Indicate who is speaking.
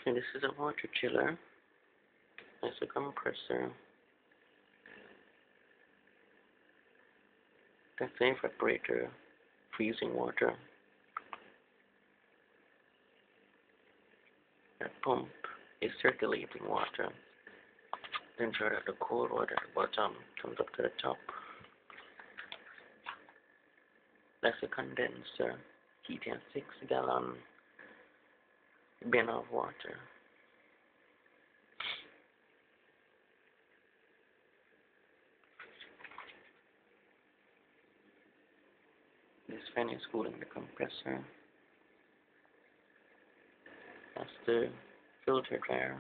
Speaker 1: And this is a water chiller. There's a compressor. That's the evaporator, freezing water. That pump is circulating water. Then ensure that the cold water at the bottom comes up to the top. That's a condenser, heating a 6-gallon bin of water. This fan is cooling the compressor. That's the filter dryer.